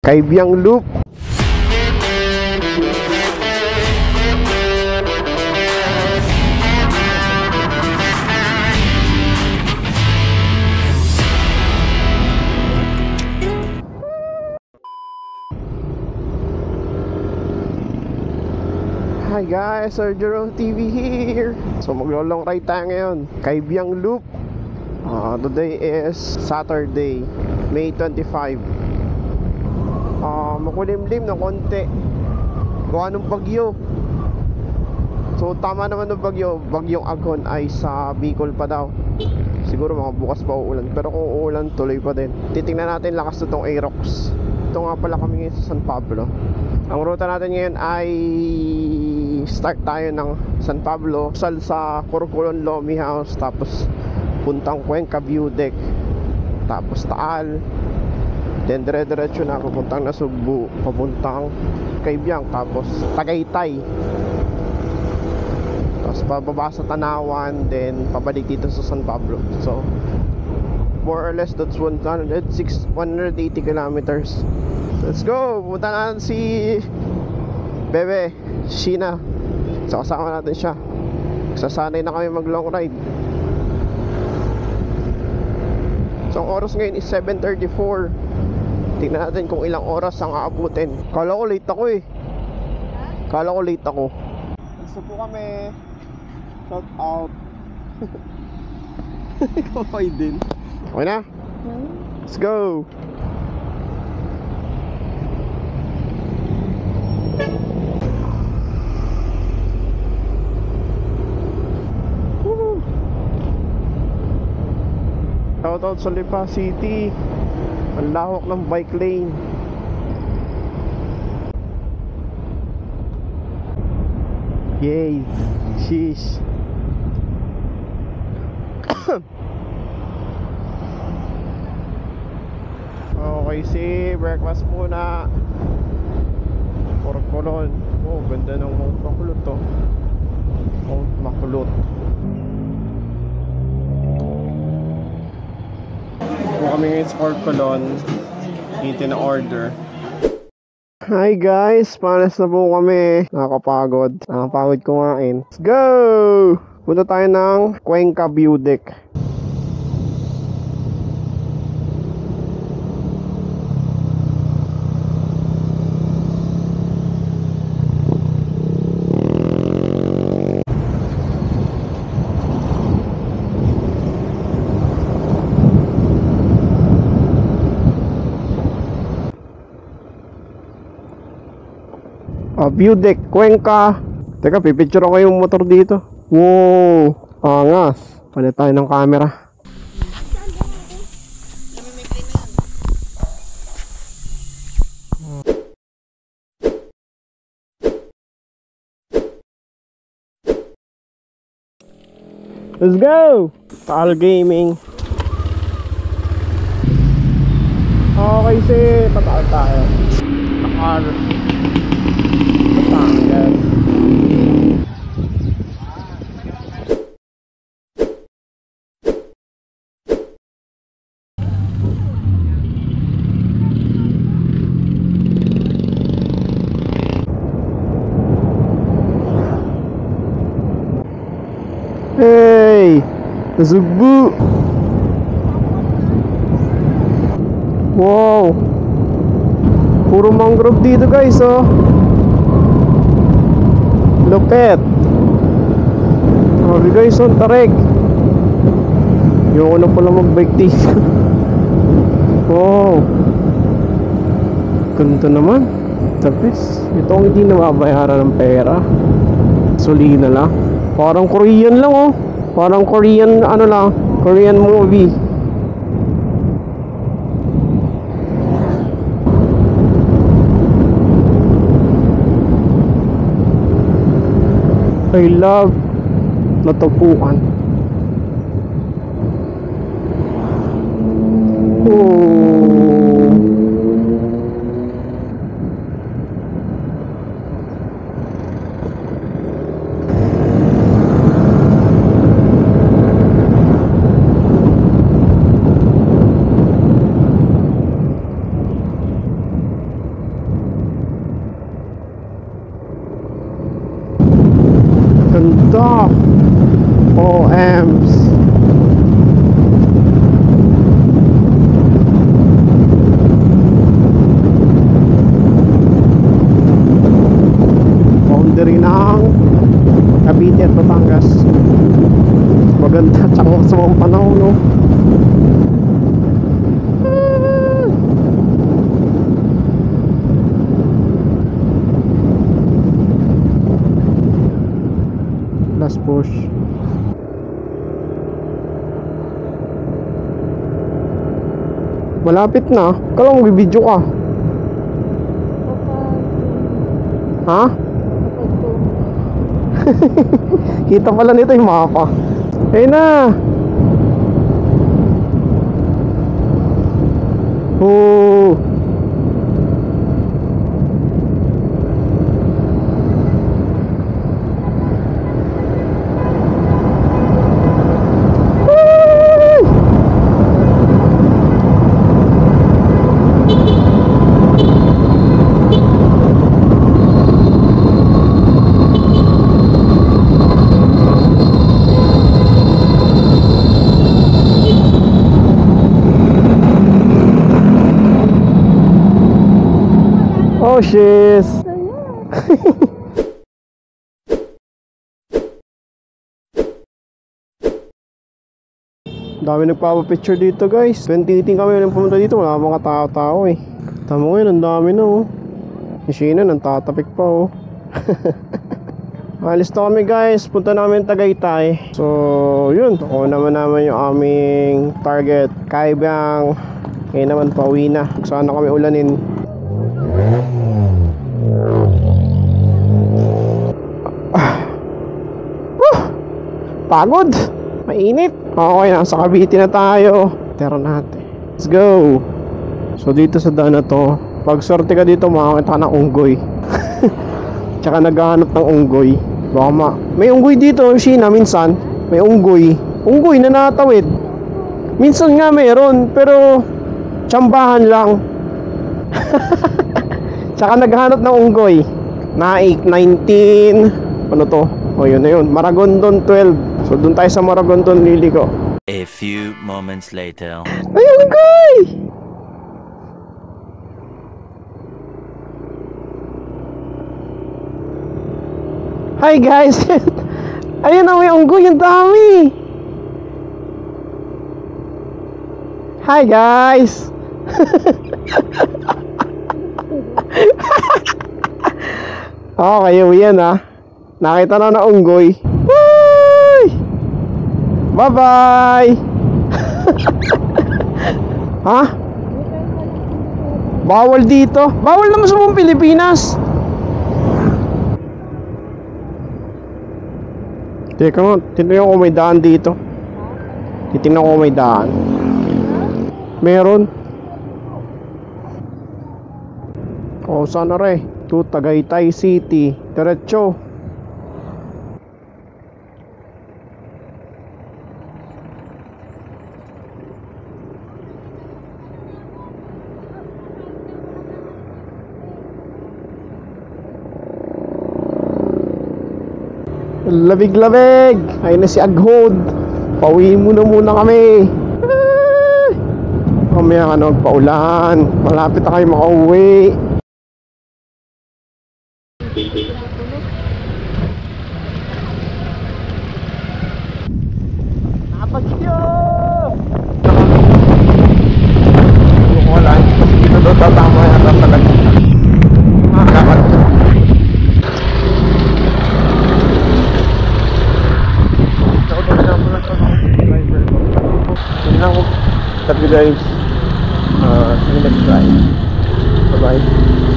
Kaibiyang Loop. Hi guys, Sir Jerome TV here. So maglo-long ride tayo ngayon, Kaibiyang Loop. Today is Saturday, May 25. Makulimlim na konti gawa ng bagyo. So tama naman ng bagyo. Bagyong Aghon ay sa Bicol pa daw. Siguro mga bukas pa uulan. Pero kung uulan, tuloy pa din. Titingnan natin lakas na itong Aerox. Ito nga pala kami ngayon sa San Pablo. Ang ruta natin ngayon ay start tayo ng San Pablo, sal sa Corcolon Lomi House, tapos puntang Cuenca View Deck, tapos Taal, then dire-diretso na papuntang Nasugbu, papuntang Kaibiyang, tapos Tagaytay, tapos pababa sa Tanawan, then pabalik dito sa San Pablo. So more or less that's 180 kilometers. Let's go! Punta natin si Bebe, Sheena. So kasama natin siya. Sasanay na kami mag long ride. So ang oras ngayon is 7:34. Tingnan natin kung ilang oras ang aabutin. Kala ko late ako eh. Kala ko late ako. Gusto po kami. Shout out. Kamay din. Okay na? Let's go! Shoutout sa Lipa City. Ang lahok ng bike lane. Yay! Sheesh. Okay, si breakfast muna. Corcolon. Oh, ganda ng Mount Makulot to. Mount Makulot. Kami ngayon sa Corcolon, eating na order. Hi guys, panas na po kami. Nakakapagod kumain. Let's go! Punta tayo ng Cuenca View Deck. View Deck, Cuenca. Teka, pipicture ako yung motor dito. Wow, angas. Palit tayo ng camera. Let's go! Taal Gaming. Okay, Taal tayo. Taal. Hey, Nasugbu. Wow, puro mangrove dito guys, oh. Lupet. Sabi guys, on tareg. Yung una pala mag-bike dito. Wow, ganito naman. Tapos ito ang hindi nababayaran ng pera. Solina lang. Parang Korean lang, oh. Parang Korean ano lang, Korean movie. I love natagpuan. Oh. ganda. OMs. Boundary ng Cavite at Batangas. Maganda, tsaka sa mga panahon, no? Last push. Malapit na. Kala mo bibidyo ka. Ha? Kita pala nito yung mapa. Ayun na. Oh. Oh, shiz. Dami nagpapapicture dito, guys. 2018 kami nang pumunta dito, wala mga tao-tao eh. Tama ngayon, ang dami na oh. Si Sheena nantatapik pa oh. Alis na kami, guys. Punta namin Tagaytay. So yun, ako naman yung aming target. Kaibang. Ngayon naman pauwi na. Sana kami ulanin. Pagod. Mainit. Okay, nasa Cavite na tayo. Tara natin. Let's go. So dito sa daan na to, pag sorte ka dito makakita ka ng unggoy. Tsaka naghahanap ng unggoy. Baka may unggoy dito, Sheena, minsan. May unggoy. Unggoy na natawid. Minsan nga mayroon, pero tsambahan lang. Tsaka naghahanap ng unggoy. Naik 19. Ano to? O yun na yun. Maragondon 12. So doon tayo sa Maragondon liliko. A few moments later. Ay, unggoy! Hi guys! Ayun na, may unggoy. Ang dami! Hi guys! Okay, yan ah. Nakita na na unggoy. Woo! Bye-bye! Ha? Bawal dito? Bawal naman sa buong Pilipinas. Teka mo, titignan ko may daan dito. Titignan ko may daan. Meron. O, sana re? To Tagaytay City. Diretso. Labig-labig. Ayun na si Aghod. Pauwi muna kami. Mamaya ka magpaulan. Malapit na kayo makauwi. Napagyo! Wala. Dito daw tatama yata talaga. Dapat. Love you guys. See you next time. Bye bye.